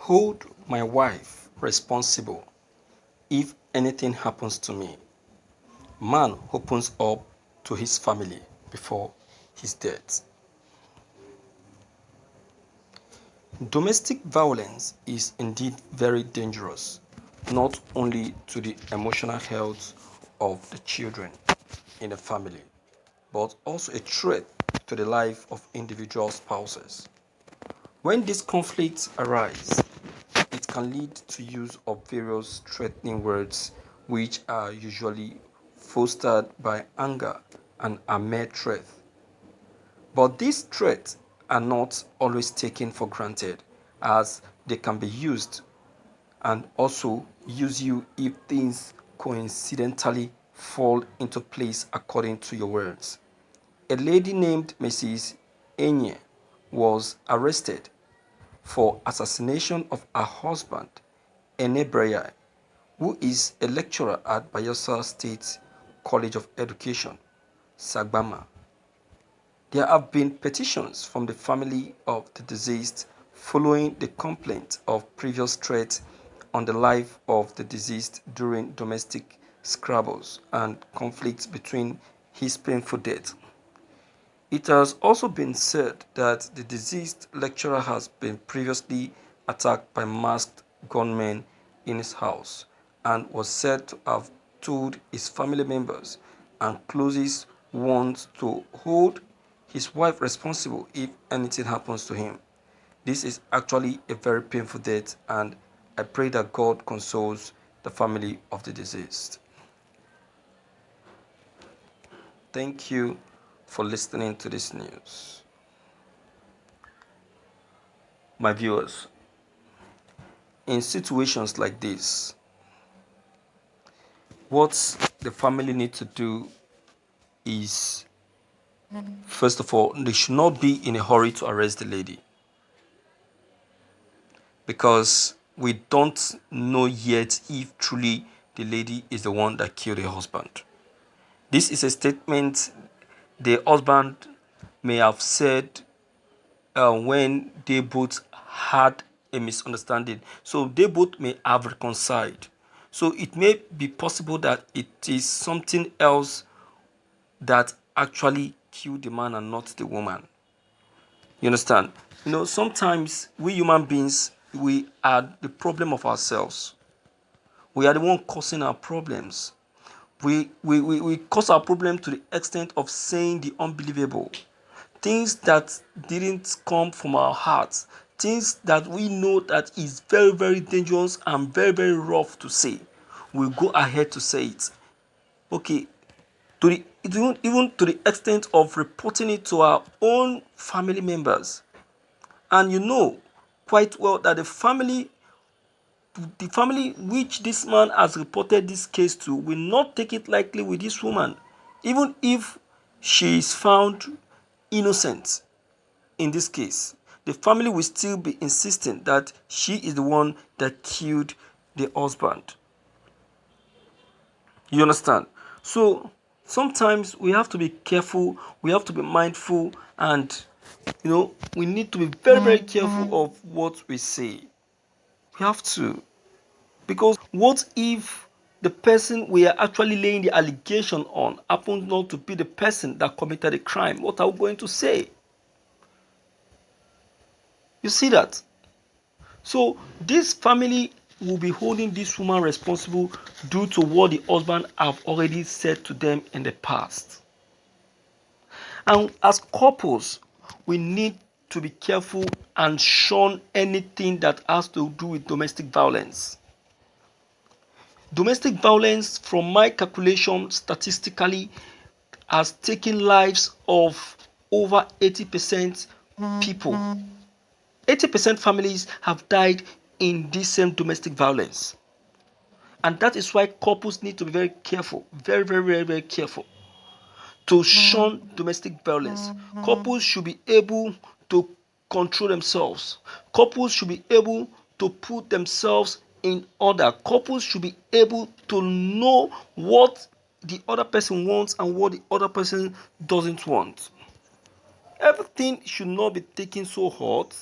Hold my wife responsible if anything happens to me. Man opens up to his family before his death. Domestic violence is indeed very dangerous, not only to the emotional health of the children in the family, but also a threat to the life of individual spouses. When these conflicts arise, it can lead to use of various threatening words which are usually fostered by anger and are mere threat. But these threats are not always taken for granted as they can be used and also use you if things coincidentally fall into place according to your words. A lady named Mrs. Enye was arrested for assassination of her husband, Enebreya, who is a lecturer at Bayelsa State College of Education, Sagbama. There have been petitions from the family of the deceased following the complaint of previous threats on the life of the deceased during domestic squabbles and conflicts between his painful death. It has also been said that the deceased lecturer has been previously attacked by masked gunmen in his house and was said to have told his family members and closest ones to hold his wife responsible if anything happens to him. This is actually a very painful death, and I pray that God consoles the family of the deceased. Thank you for listening to this news. My viewers, in situations like this, what the family need to do is, first of all, they should not be in a hurry to arrest the lady because we don't know yet if truly the lady is the one that killed her husband. This is a statement the husband may have said when they both had a misunderstanding. So they both may have reconciled. So it may be possible that it is something else that actually killed the man and not the woman. You understand? Sometimes we human beings, we are the problem of ourselves. We are the one causing our problems. We cause our problem to the extent of saying the unbelievable. Things that didn't come from our hearts. Things that we know that is very, very dangerous and very, very rough to say. We go ahead to say it. Okay, even to the extent of reporting it to our own family members. And you know quite well that the family which this man has reported this case to will not take it lightly with this woman, even if she is found innocent in this case. The family will still be insisting that she is the one that killed the husband. You understand? So sometimes we have to be careful, we have to be mindful, and we need to be very, very careful of what we say. We have to. Because what if the person we are actually laying the allegation on happens not to be the person that committed the crime? What are we going to say? You see that? So this family will be holding this woman responsible due to what the husband have already said to them in the past. And as couples, we need to be careful and shun anything that has to do with domestic violence. Domestic violence, from my calculation, statistically, has taken lives of over 80% people. 80% families have died in this same domestic violence. And that is why couples need to be very careful, very, very, very, very careful to shun domestic violence. Couples should be able to control themselves. Couples should be able to put themselves in order. Couples should be able to know what the other person wants and what the other person doesn't want. Everything should not be taken so hot.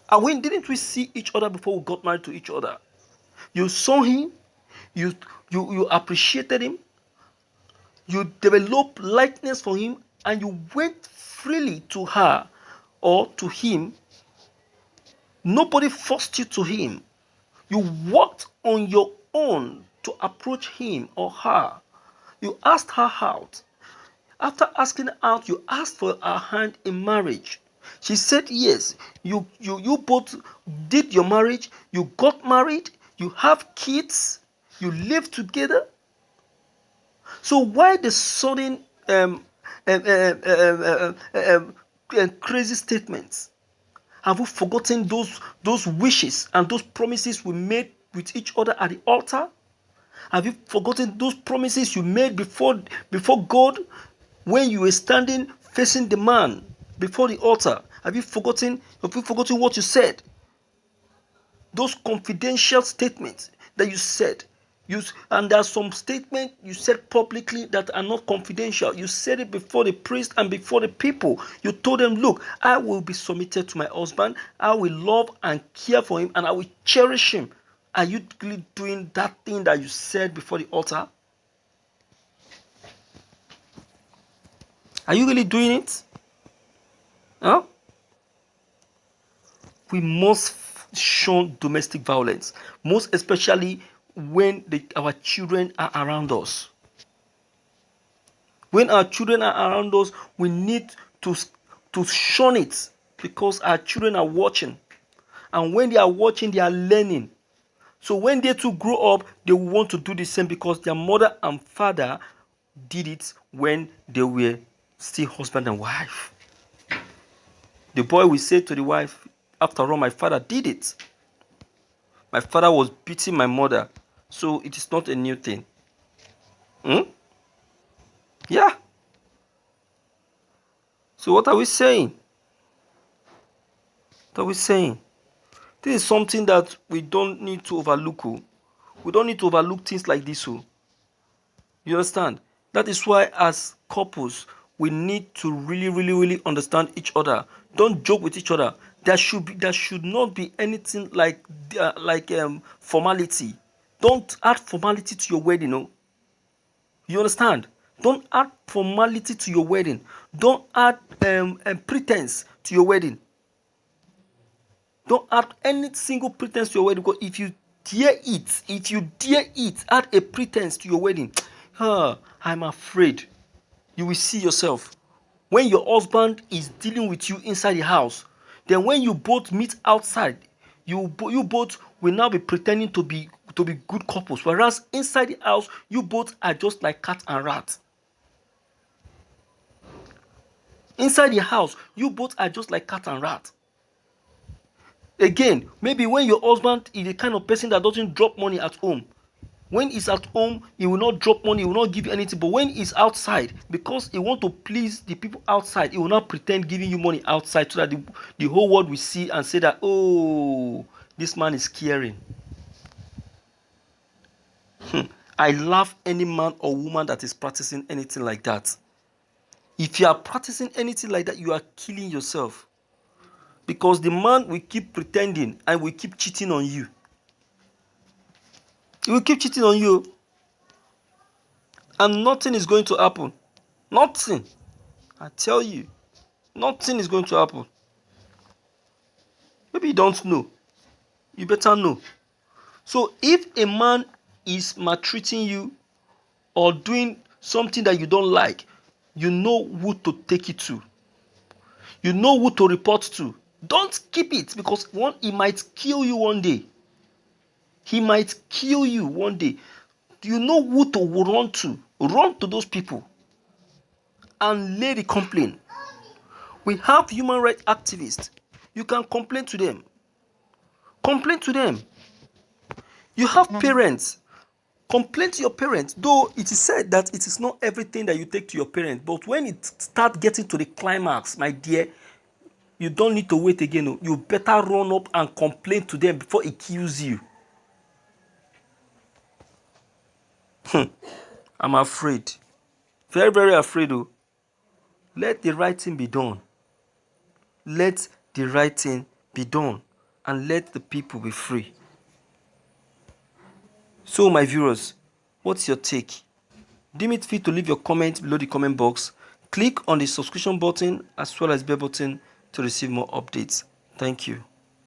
And when didn't we see each other before we got married to each other? You saw him, you you appreciated him, you developed likeness for him, and you went freely to her or to him. Nobody forced you to him. You walked on your own to approach him or her. You asked her out. After asking her out, you asked for her hand in marriage. She said yes. You both did your marriage. You got married. You have kids. You live together. So why the sudden um, um, um, um, um, crazy statements? Have we forgotten those wishes and those promises we made with each other at the altar? Have you forgotten those promises you made before God when you were standing facing the man before the altar? Have you forgotten what you said? Those confidential statements that you said. And there are some statements you said publicly that are not confidential. You said it before the priest and before the people. You told them, look, I will be submitted to my husband. I will love and care for him, and I will cherish him. Are you really doing that thing that you said before the altar? Are you really doing it? Huh? We must shun domestic violence, most especially when our children are around us. When our children are around us, we need to shun it, because our children are watching. And when they are watching, they are learning. So when they too grow up, they will want to do the same, because their mother and father did it when they were still husband and wife. The boy will say to the wife, after all, my father did it. My father was beating my mother, so it is not a new thing. Hmm? Yeah. So what are we saying? What are we saying? This is something that we don't need to overlook. We don't need to overlook things like this. You understand? That is why as couples, we need to really, really, really understand each other. Don't joke with each other. There should not be anything like formality. Don't add formality to your wedding. No? You understand? Don't add formality to your wedding. Don't add pretense to your wedding. Don't add any single pretense to your wedding, because if you dare it, add a pretense to your wedding, I'm afraid you will see yourself. When your husband is dealing with you inside the house, then when you both meet outside, you both will now be pretending to be good couples, whereas inside the house, you both are just like cat and rat. Inside the house, you both are just like cat and rat. Again, maybe when your husband is the kind of person that doesn't drop money at home, when he's at home, he will not drop money, he will not give you anything. But when he's outside, because he want to please the people outside, he will not pretend giving you money outside, so that the whole world will see and say that, oh, this man is caring. I love any man or woman that is practicing anything like that. If you are practicing anything like that, you are killing yourself, because the man will keep pretending and will keep cheating on you. He will keep cheating on you, and nothing is going to happen. Nothing. I tell you, nothing is going to happen. Maybe you don't know. You better know. So if a man is maltreating you or doing something that you don't like, you know who to take it to. You know who to report to. Don't keep it, because he might kill you one day. He might kill you one day. You know who to run to. Run to those people and lay the complaint. We have human rights activists. You can complain to them. Complain to them. You have parents. Complain to your parents. Though it is said that it is not everything that you take to your parents, but when it starts getting to the climax, my dear, you don't need to wait again. You better run up and complain to them before it kills you. I'm afraid. Very, very afraid. Let the right thing be done. Let the right thing be done. and let the people be free. So my viewers, what's your take? Deem it fit to leave your comment below the comment box. Click on the subscription button as well as bell button to receive more updates. Thank you.